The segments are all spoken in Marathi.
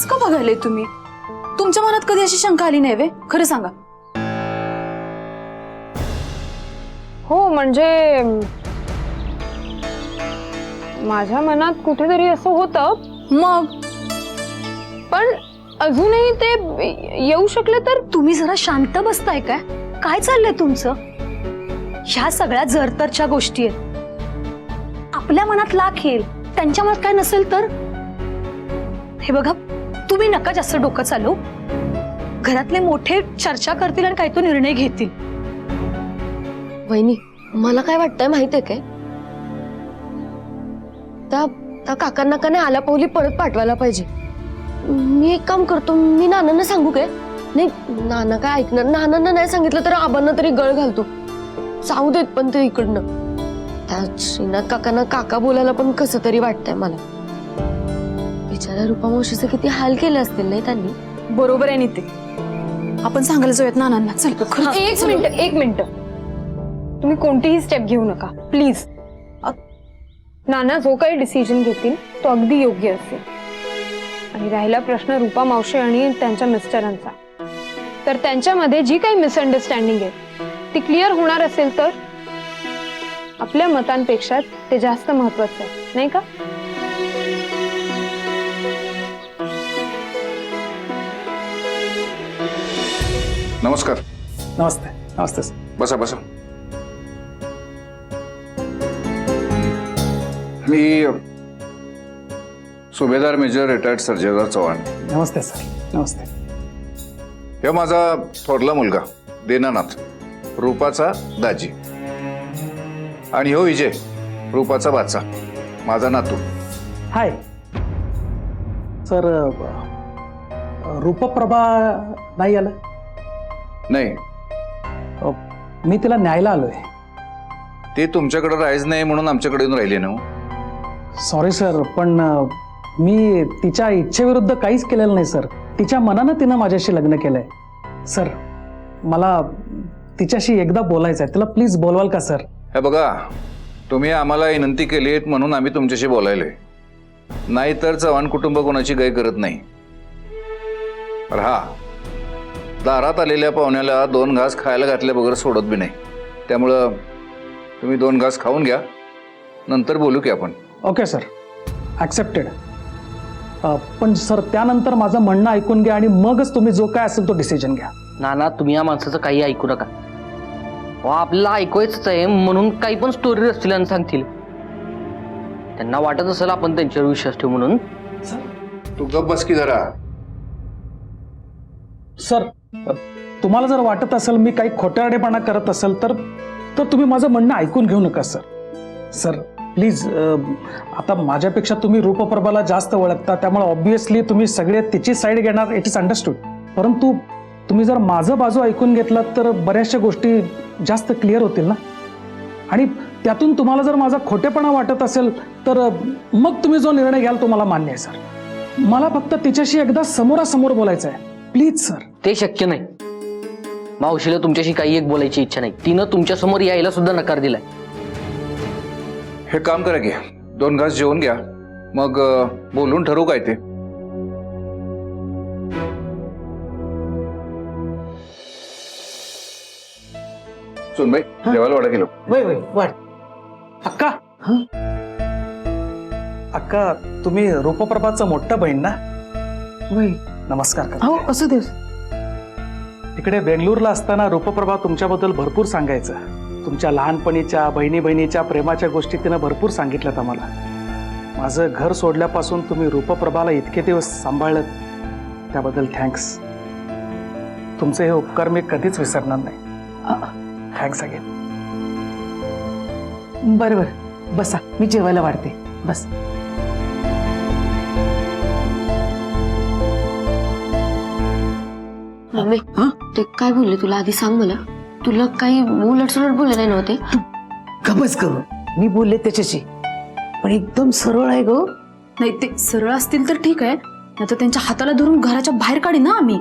असं का बघायलंय तुम्ही? तुमच्या मनात कधी अशी शंका आली नाही वे? खरं सांगा. हो म्हणजे माझ्या मनात कुठेतरी असं होतं, मग पण अजूनही ते येऊ शकले तर. तुम्ही जरा शांत बसताय काय? काय चाललंय तुमचं? ह्या सगळ्या जरतरच्या गोष्टी आहेत. आपल्या मनात लाख येईल, त्यांच्या मनात काय नसेल तर. हे बघा, तुम्ही नका जास्त डोकं चालू. घरातले मोठे चर्चा करतील आणि काही तो निर्णय घेतील. वहिनी, मला काय वाटतंय माहितीये काय, त्या काकांना का नाही आलापवली परत पाठवायला पाहिजे. मी एक काम करतो, मी नानांना सांगू काय? नाही, नाना काय ऐकणार. नानांना नाही सांगितलं तर आबांना तरी गळ घालतो. जाऊ देत पण ते इकडनं. त्या श्रीनाथ काकांना काका बोलायला पण कसं तरी वाटतंय मला. बिचारा रूपा मावशीचे किती हाल केले असतील नाही त्यांनी. बरोबर आहे नीते, आपण सांगायला जाऊयात नानांना. चल एक मिनिट, तुम्ही कोणतीही स्टेप घेऊ नका प्लीज. नाना जो काही डिसिजन घेतील तो अगदी योग्य असेल. आणि राहिला प्रश्न रूपा मावशी आणि त्यांच्या मिस्टरांचा, तर त्यांच्यामध्ये जी काही मिसअंडरस्टँडिंग आहे ती क्लिअर होणार असेल तर आपल्या मतांपेक्षा ते जास्त महत्वाचं आहे, नाही का? नमस्कार. नमस्ते. नमस्ते सर. बसा बसा. मी सुभेदार मेजर रिटायर्ड सर्जेराव चव्हाण. नमस्ते सर. नमस्ते. हे माझा थोरला मुलगा दीनानाथ, रूपाचा दाजी. आणि हो विजय, रूपाचा बाचा, माझा नातू. Hi sir. रूपप्रभा नाही आलं? नाही, मी तिला न्यायला आलोय. ते तुमच्याकडे राहायचं नाही म्हणून आमच्याकडे येऊन राहिले ना. सॉरी सर, पण मी तिच्या इच्छेविरुद्ध काहीच केलेलं नाही सर. तिच्या मनानं तिनं माझ्याशी लग्न केलंय सर. मला तिच्याशी एकदा बोलायचं आहे. तिला प्लीज बोलवाल का सर? हे बघा, तुम्ही आम्हाला विनंती केली म्हणून आम्ही तुमच्याशी बोलायलोय. नाही तर चव्हाण कुटुंब कोणाची गय करत नाही. हा, दारात आलेल्या पाहुण्याला 2 घास खायला घातल्या बगर सोडत बी नाही. त्यामुळं तुम्ही 2 घास खाऊन घ्या, नंतर बोलू की आपण. Okay sir, accepted. पण सर, त्यानंतर माझं म्हणणं ऐकून घ्या आणि मगच तुम्ही जो काय असेल तो डिसिजन घ्या. नाना, तुम्ही या माणसाचं काही ऐकू नका. आपल्याला ऐकवायचंच आहे म्हणून काही पण स्टोरी असतील आणि सांगतील. त्यांना वाटत असेल आपण त्यांच्यावर विश्वास ठेवू म्हणून. तू गप बस की जरा. सर, तुम्हाला जर वाटत असेल मी काही खोटारडेपणा करत असेल तर तुम्ही माझं म्हणणं ऐकून घेऊ नका सर. सर प्लीज, आता माझ्यापेक्षा तुम्ही रूपप्रभाला जास्त ओळखता, त्यामुळे ऑब्व्हियसली तुम्ही सगळे तिची साईड घेणार, इट इज अंडरस्टूड. परंतु तुम्ही जर माझं बाजू ऐकून घेतलात तर बऱ्याचशा गोष्टी जास्त क्लिअर होतील ना. आणि त्यातून तुम्हाला जर माझा खोटेपणा वाटत असेल तर मग तुम्ही जो निर्णय घ्याल तो मला मान्य आहे सर. मला फक्त तिच्याशी एकदा समोरासमोर बोलायचं आहे. Please sir. ते शक्य नाही. मावशीला तुमच्याशी काही एक बोलायची इच्छा नाही. तिनं तुमच्या समोर यायला सुद्धा नकार दिलाय. हे काम करा की, 2 घास जेवून घ्या, मग बोलून ठरवू काय ते. सुनबाई, जेवायला वाढा किलो. वय वय वाढ. अक्का. अक्का, तुम्ही रूपप्रभाचं मोठं बहीण ना? वय. नमस्कार करा. हो, असं देस. तिकडे बेंगळूरला असताना रूपप्रभा तुमच्याबद्दल भरपूर सांगायचं. तुमच्या लहानपणीच्या बहिणी बहिणीच्या प्रेमाच्या गोष्टी तिनं भरपूर सांगितल्यात आम्हाला. माझं घर सोडल्यापासून तुम्ही रूपप्रभाला इतके दिवस सांभाळलं, त्याबद्दल थँक्स. तुमचे हे उपकार मी कधीच विसरणार नाही. Thanks again. बरं बरं, बसा, मी जेवायला वाढते. बस. मम्मी, ते काय बोलले तुला आधी सांग मला. तुला काही उलटसुलट बोलले नाही नव्हते? गबस ग, मी बोलले त्याच्याशी, पण एकदम सरळ आहे ग. नाही, ते सरळ असतील तर ठीक आहे, नाही तर त्यांच्या हाताला धरून घराच्या बाहेर काढी ना आम्ही.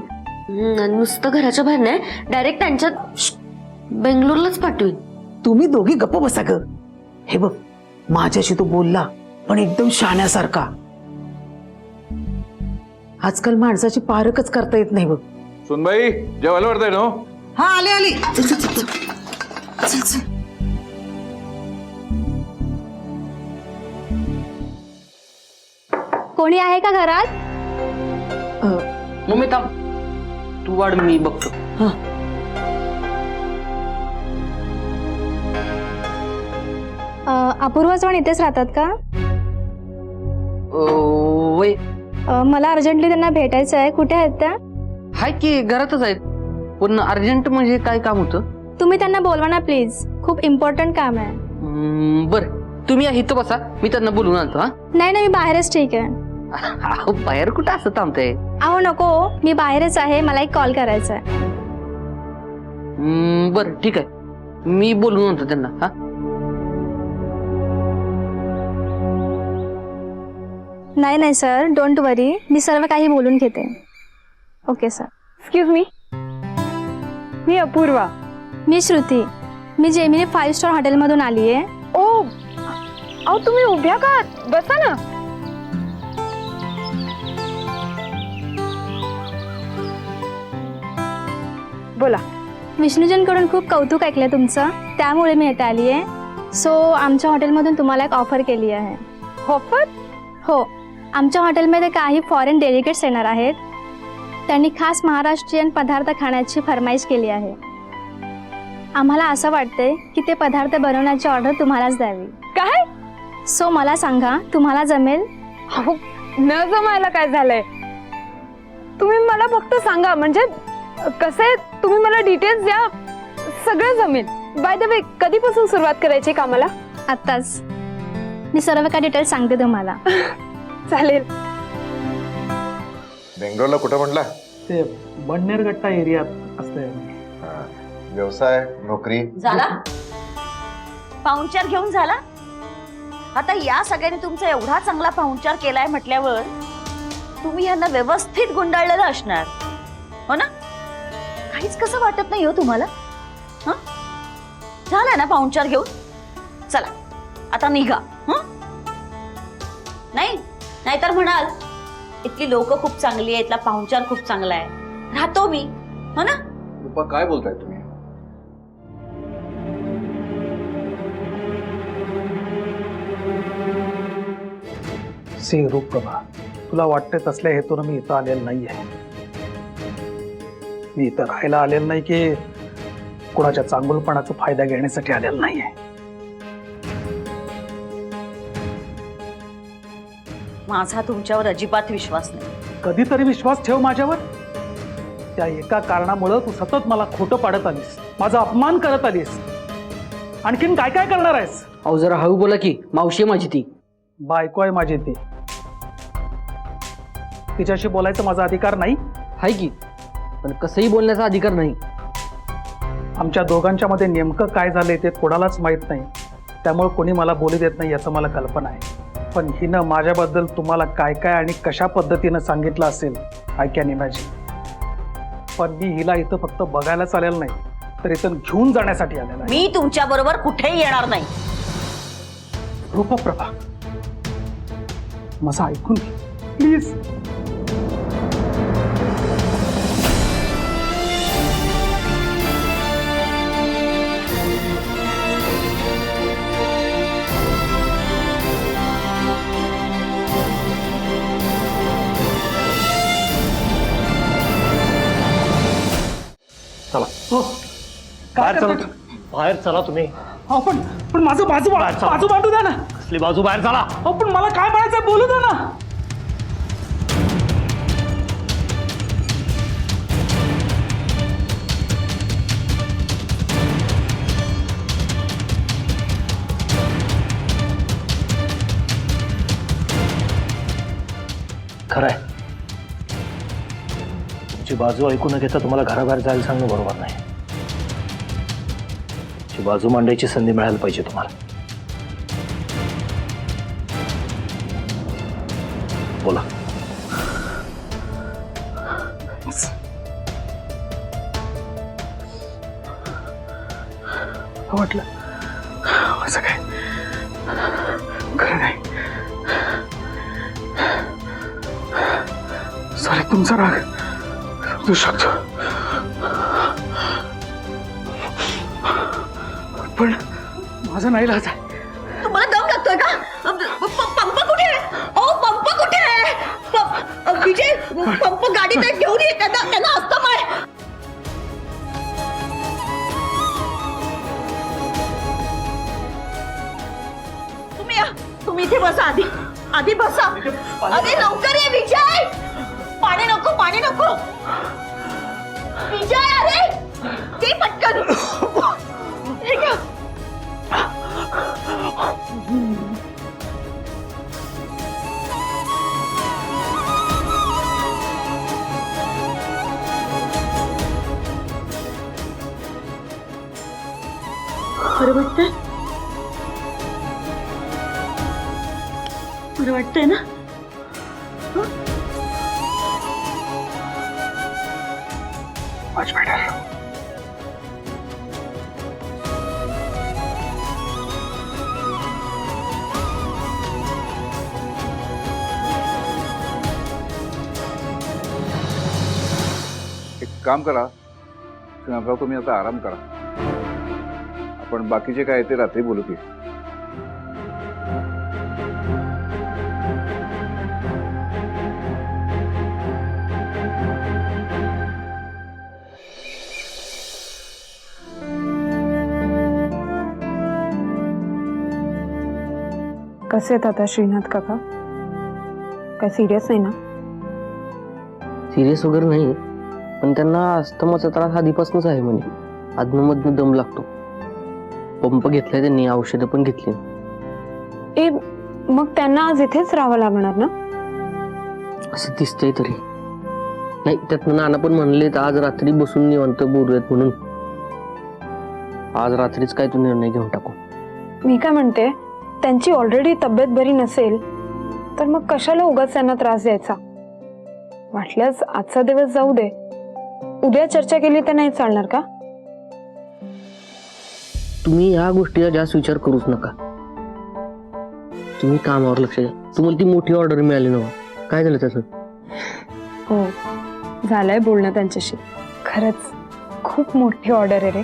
नुसतं घराच्या बाहेर नाही, डायरेक्ट त्यांच्यात बेंगलोरलाच पाठवीन. तुम्ही दोघी गप्प बसा ग. हे बघ, माझ्याशी तो बोलला पण एकदम शहाण्यासारखा. आजकाल माणसाची पारखच करता येत नाही बघ. सुनबाई जेवायला वाटतंय ना? हा आले आले. चल, चल, चल, चल. चल, चल. कोणी आहे का घरात? मम्मी थांब, तू वाढ मी बघतो. हा. अपूर्वा चव्हाण इथेच राहतात का? वय मला अर्जंटली त्यांना भेटायचं आहे. कुठे आहेत त्या? हाय की घरातच आहेत, पण अर्जंट म्हणजे काय काम होतं? तुम्ही त्यांना बोलवा ना प्लीज, खूप इम्पॉर्टंट काम आहे. बर तुम्ही इथं बसा, मी त्यांना बोलून आणतो. हा नाही नाही, मी बाहेरच ठीक आहे. अहो, बाहेर कुठं असं थांबतंय? अहो नको, मी बाहेरच आहे, मला एक कॉल करायचा आहे. बर ठीक आहे, मी बोलून आणतो त्यांना. हा नाही नाही सर, डोंट वरी, मी सर्व काही बोलून घेते. Okay sir. Excuse me Apurva. मी श्रुती, मी जेमिनी 5 स्टार हॉटेलमधून आली आहे. ओ अहो तुम्ही उभ्या का? बसा ना. बोला. विष्णुजनकडून खूप कौतुक ऐकलं तुमचं, त्यामुळे मी इथे आली आहे. सो आमच्या हॉटेलमधून तुम्हाला एक ऑफर केली आहे. ऑफर? हो, आमच्या हॉटेलमध्ये काही फॉरेन डेलिगेट्स येणार आहेत. त्यांनी खास महाराष्ट्रीयन पदार्थ खाण्याची फरमाईश केली आहे. आम्हाला असं वाटतंय की ते पदार्थ बनवण्याची ऑर्डर तुम्हालाच द्यावी. काय? सो मला सांगा, तुम्हाला जमेल? अहो न जमायला काय झालंय? तुम्ही मला फक्त सांगा, म्हणजे कसं आहे, तुम्ही मला डिटेल्स द्या, सगळं जमेल. बाय द वे, कधीपासून सुरुवात करायची कामाला? आत्ताच. मी सर्व काही डिटेल्स सांगते तुम्हाला. चालेल. बेंगलोरला कुठं म्हटला? ते बन्नेरगट्टा एरियात असते. व्यवसाय, नोकरी? झाला पाहुणचार घेऊन झाला. आता या सगळ्यांनी तुमचा एवढा चांगला पाहुणचार केलाय म्हटल्यावर तुम्ही यांना व्यवस्थित गुंडाळलेलं असणार, हो ना? काहीच कसं वाटत नाही हो तुम्हाला? हं? झालाय ना पाहुणचार घेऊन? चला आता निघा. नाही नाहीतर म्हणाल इथली लोक खूप चांगली आहे, इथला पाहुणचार खूप चांगला आहे, राहतो मी, हो ना? रुपा काय बोलताय तुम्ही? सी रूपप्रभा, तुला वाटतंय तसल्या हेतून मी इथं आलेलं नाहीये. मी इथं राहायला आलेलं नाही की कुणाच्या चांगुलपणाचा फायदा घेण्यासाठी आलेलं नाहीये. माझा तुमच्यावर अजिबात विश्वास नाही. कधीतरी विश्वास ठेव माझ्यावर. त्या एका कारणामुळं तू सतत मला खोटं पाडत आलीस, माझा अपमान करत आलीस. आणखीन काय काय करणार आहेस? अहो जरा हळू बोला की, मावशी माझी ती. बायको आहे माझी ती, तिच्याशी बोलायचा माझा अधिकार नाही? हाय की, पण कसंही बोलण्याचा अधिकार नाही. आमच्या दोघांच्या मध्ये नेमकं काय झालंय ते कोणालाच माहित नाही, त्यामुळे कोणी मला बोलू देत नाही याचं मला कल्पना आहे. पण हिनं माझ्याबद्दल तुम्हाला काय काय आणि कशा पद्धतीनं सांगितलं असेल आय कॅन इमॅजिन. पण मी हिला इथं फक्त बघायलाच आलेलं नाही, तर इथं घेऊन जाण्यासाठी आलेला आहे. मी तुमच्या बरोबर कुठेही येणार नाही. रूपप्रभा, माझं ऐकून घे प्लीज. चला हो, काय बाहेर चला, करताय? बाहेर चला तुम्ही. अहो, पण माझं बाजू मांडू द्या ना. कसली बाजू? बाहेर चला. अहो, पण मला काय म्हणायचंय बोलू द्या ना. खरंय, तुमची बाजू ऐकू न घेता तुम्हाला घराबाहेर जायला सांगणं बरोबर नाही. तुमची बाजू मांडायची संधी मिळायला पाहिजे तुम्हाला. बोला. वाटलं असं काय खरं नाही. सॉरी तुमचा राग समजू शकतो, पण माझा नाही इलाज आहे. तुम्हाला दम लागतोय का? पंप कुठे आहे? ओ पंप कुठे आहे? विजय, पंप गाडीत आहे, घेऊन ये. त्यांना अस्तमा आहे. तुम्ही या, तुम्ही इथे बसा. आधी बसा. अरे लवकर ये विजय. पाणी नको, पाणी नको. विजय, अरे ते पटकन. हे घ्या. बरं वाटतंय? बरं वाटतंय ना? Much better. एक काम करा श्रीनाथराव, तुम्ही आता आराम करा. आपण बाकीचे काय ते रात्री बोलू की. कसे आहेत आता श्रीनाथ काका? काय सिरियस नाही ना? सिरियस वगैरे नाही, पण त्यांना अस्थमाचा त्रास आधीपासूनच आहे म्हणे. अधनमधनं दम लागतो. पंप घेतलाय त्यांनी, औषधं पण घेतली. ए मग त्यांना आज इथेच राहावं लागणार ना? असं दिसतंय तरी. नाही, त्यातनं नाना पण म्हणले आज रात्री बसून निवांत बोलूयात म्हणून. आज रात्रीच काय तू निर्णय घेऊन टाकू. मी काय म्हणते, त्यांची ऑलरेडी तब्येत बरी नसेल तर मग कशाला उगाच त्यांना त्रास द्यायचा? वाटल्यास आजचा दिवस जाऊ दे, उद्या चर्चा केली तर नाही चालणार का? तुम्ही ह्या गोष्टीचा जास्त विचार करूच नका. तुम्ही कामावर लक्ष द्या. तुम्हाला ती मोठी ऑर्डर मिळाली ना, काय झालं त्याचं? हो, झालंय बोलणं त्यांच्याशी. खरंच खूप मोठी ऑर्डर आहे रे.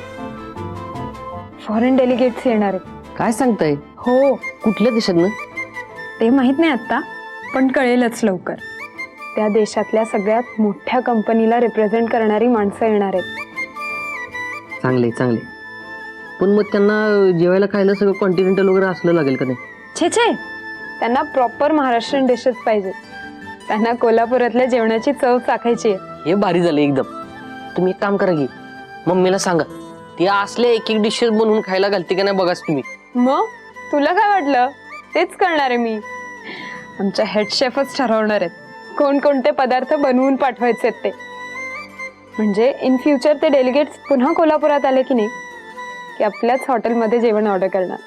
फॉरेन डेलिगेट्स येणार आहेत. काय सांगताय? हो, कुठल्या देशातनं? ते माहित नाही आता, पण कळेलच लवकर. त्या देशातल्या सगळ्यात मोठ्या कंपनीला रिप्रेझेंट करणारी माणसं येणार आहेत. चांगले चांगले. पण मग त्यांना जेवायला खायला सगळं कॉन्टिनेंटल वगैरे असलं लागेल का नाही? छे छे, त्यांना प्रॉपर महाराष्ट्रीयन डिशेस पाहिजे. त्यांना कोल्हापुरातल्या जेवणाची चव चाखायची आहे. हे भारी झालं एकदम. तुम्ही एक काम करा की मम्मीला सांगा, ती असले एक एक डिशेस बनवून खायला घालते का नाही बघाच तुम्ही. मग तुला काय वाटलं? तेच करणार आहे मी. आमच्या हेड शेफच ठरवणार आहेत कोणकोणते पदार्थ बनवून पाठवायचे ते. म्हणजे इन फ्युचर ते डेलिगेट्स पुन्हा कोल्हापुरात आले की नाही की आपल्याच हॉटेलमध्ये जेवण ऑर्डर करणार.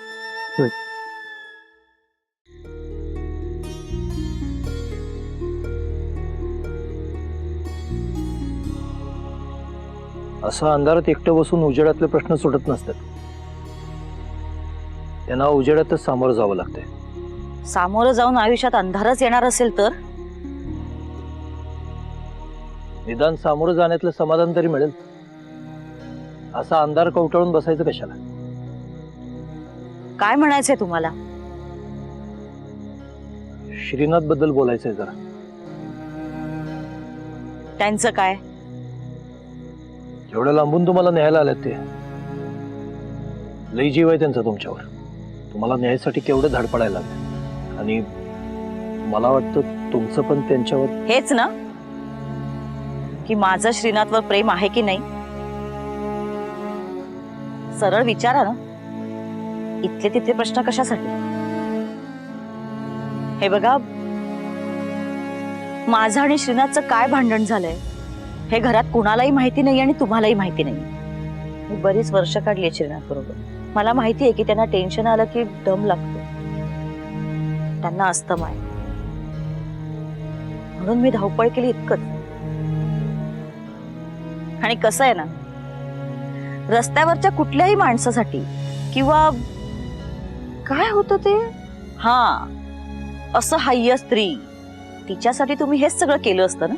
असं अंधारात एकटं बसून उजेडातले प्रश्न सुटत नसतात. त्यांना उजेडातच सामोरं जावं लागतंय. सामोरं जाऊन आयुष्यात अंधारच येणार असेल तर निदान सामोरं जाण्यातलं समाधान तरी मिळेल. असा अंधार कवटाळून बसायचं कशाला? काय म्हणायचंय तुम्हाला? श्रीनाथ बद्दल बोलायचंय जरा. त्यांचं काय? एवढ्या लांबून तुम्हाला न्यायला आलेत ते. लई जीव आहे त्यांचा तुमच्यावर. तुम्हाला न्यायसाठी केवढं धडपडायला लागलं. आणि मला वाटतं तुमचं पण त्यांच्यावर. हेच ना की माझं श्रीनाथवर प्रेम आहे की नाही? सरळ विचारा ना. इथले तिथले प्रश्न कशासाठी? हे बघा, माझं आणि श्रीनाथचं काय भांडण झालंय हे घरात कुणालाही माहिती नाही आणि तुम्हालाही माहिती नाही. मी बरीच वर्ष काढली आहे श्रीनाथ बरोबर. मला माहिती आहे की त्यांना टेन्शन आलं की दम लागतो. त्यांना अस्थमा आहे म्हणून मी धावपळ केली इतकंच. आणि कसं आहे ना, रस्त्यावरच्या कुठल्याही माणसासाठी किंवा काय होतं ते, हा असहाय्य स्त्री, तिच्यासाठी तुम्ही हेच सगळं केलं असतं ना.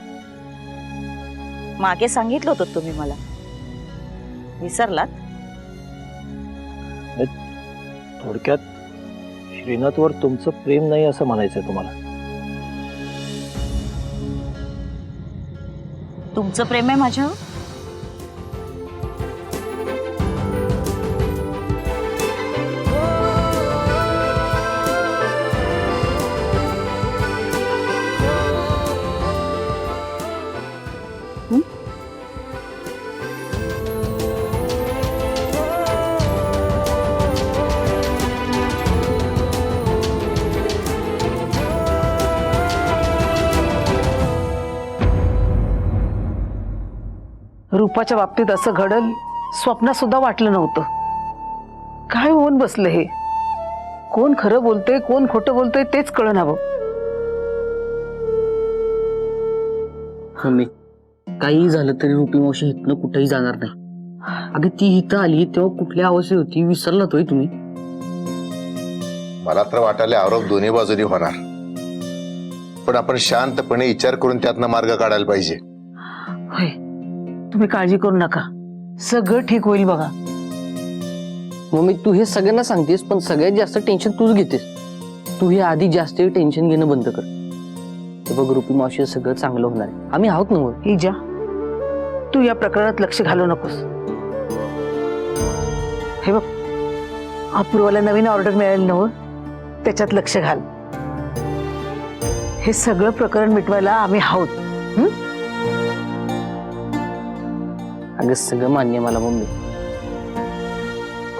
मागे सांगितलं होतं तुम्ही मला. विसरलात? थोडक्यात श्रीनाथवर तुमचं प्रेम नाही असं म्हणायचंय तुम्हाला? तुमचं प्रेम आहे माझ्यावर? रूपाच्या बाबतीत असं घडल स्वप्नात सुद्धा वाटलं नव्हतं. काय होऊन बसलं हे? कोण खरं बोलतंय कोण खोटं बोलतंय तेच कळन हवं. मम्मी, काही झालं तरी रुपी मावशी इथनं कुठेही जाणार नाही. अगं ती इथं आली तेव्हा कुठल्या अवस्थेत होती विसरलात होय तुम्ही? मला तर वाटायला आरोप दोन्ही बाजूनी होणार, पण आपण शांतपणे विचार करून त्यातनं मार्ग काढायला पाहिजे. होय, तुम्ही काळजी करू नका, सगळं ठीक होईल बघा. मम्मी, तू हे सगळ्यांना सांगतेस पण सगळ्यात जास्त टेन्शन तूच घेतेस. तू हे आधी जास्त टेन्शन घेणं बंद कर. ते बघ, रुपी मावशी सगळं चांगलं होणार आहे. आम्ही आहोत ना मग. इजा, तू या प्रकरणात लक्ष घालू नकोस. हे बघ, अपूर्वाला नवीन ऑर्डर मिळाली नव, त्याच्यात लक्ष घाल. हे सगळं प्रकरण मिटवायला आम्ही आहोत. अगं सगळं मान्य मला मम्मी,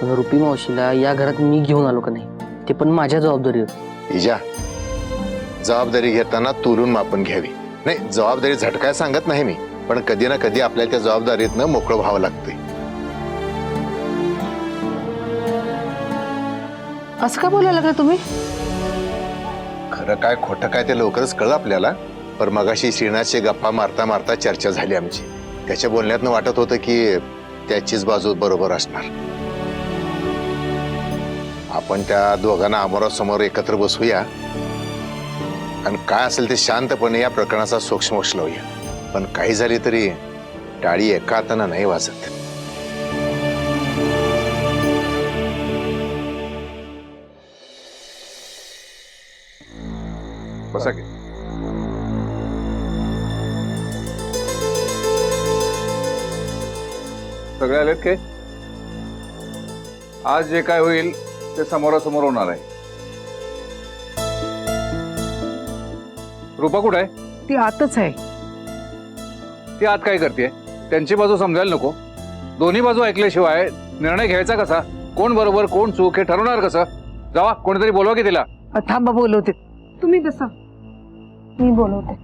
पण रुपी मावशीला या घरात मी घेऊन आलो का नाही ते पण माझ्या जबाबदारीवर. इजा, जबाबदारी घेताना तुलून मापून घ्यावी. नाही, जबाबदारी झटकाय सांगत नाही मी, पण कधी ना कधी आपल्याला त्या जबाबदारीतनं मोकळं व्हावं लागतंय. असं का बोलायला लागला तुम्ही? खरं काय खोटं काय ते लवकरच कळलं आपल्याला. पण मगाशी श्रीनाथची गप्पा मारता मारता चर्चा झाली आमची. त्याच्या बोलण्यातनं वाटत होतं की त्याचीच बाजू बरोबर असणार. आपण त्या दोघांना आमोरासमोर एकत्र बसूया आणि काय असेल ते शांतपणे या प्रकरणाचा सोक्षमोक्ष लावूया. पण काही झाली तरी टाळी एका हातानं नाही वाजत. बसा की. सगळे आलेत काय? आज जे काय होईल ते समोरासमोर होणार आहे. रूपा कुठे आहे? ती आतच आहे. ती आत काय करते? त्यांची बाजू समजायला नको? दोन्ही बाजू ऐकल्याशिवाय निर्णय घ्यायचा कसा? कोण बरोबर कोण चूक हे ठरवणार कसं? जावा, कोणीतरी बोलवा की तिला. थांबा, बोलवते. तुम्ही बसा, मी बोलवते.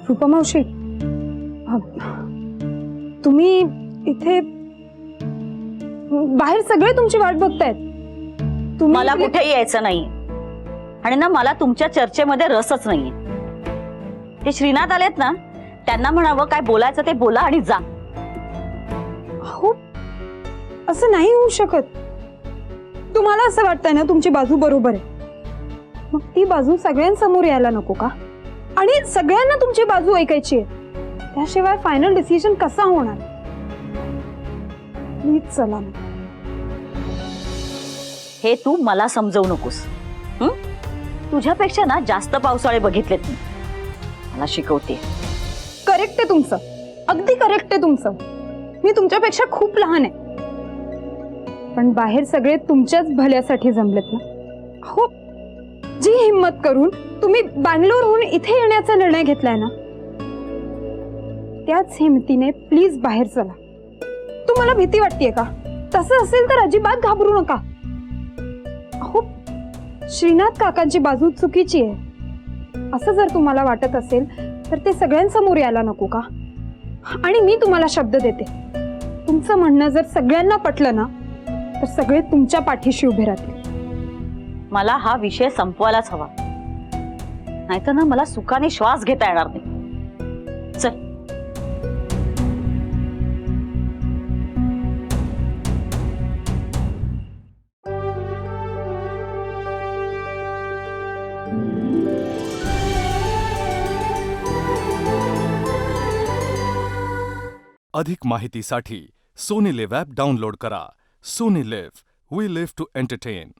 रूपा मावशी, तुम्ही इथे बाहेर सगळे तुमची वाट बघतायत. मला कुठेही यायचं नाही आणि ना मला तुमच्या चर्चेमध्ये रसच नाहीये. ते श्रीनाथ आलेत ना, त्यांना म्हणावं काय बोलायचं ते बोला आणि जा. हो, असं नाही होऊ शकत. तुम्हाला असं वाटतंय ना तुमची बाजू बरोबर आहे, मग ती बाजू सगळ्यांसमोर यायला नको का? आणि सगळ्यांना तुमची बाजू ऐकायची आहे, त्याशिवाय फायनल डिसिजन कसा होणार? प्लीज चला. हे तू मला समजवू नकोस. तुझ्यापेक्षा ना जास्त पावसाळे बघितलेत मी. मला शिकवते. करेक्ट आहे तुमचं, अगदी करेक्ट आहे तुमचं. मी तुमच्यापेक्षा खूप लहान आहे, पण बाहेर सगळे तुमच्याच भल्यासाठी जमलेत ना. हो, जी हिम्मत करून तुम्ही बँगलोरहून इथे येण्याचा निर्णय घेतलाय ना, त्याच हिमतीने प्लीज बाहेर चला. तुम्हाला भीती वाटतेय का? तसं असेल तर अजिबात घाबरू नका. हो, श्रीनाथ काकांची बाजू चुकीची आहे असं जर तुम्हाला वाटत असेल तर ते सगळ्यांसमोर यायला नको का? आणि मी तुम्हाला शब्द देते, तुमचं म्हणणं जर सगळ्यांना पटलं ना तर सगळे तुमच्या पाठीशी उभे राहतील. मला हा विषय संपवायलाच हवा, नाहीतर ना मला सुखाने श्वास घेता येणार नाही. चल. अधिक माहितीसाठी सोनी लिव्ह ॲप डाउनलोड करा. Sony Liv, we live to entertain.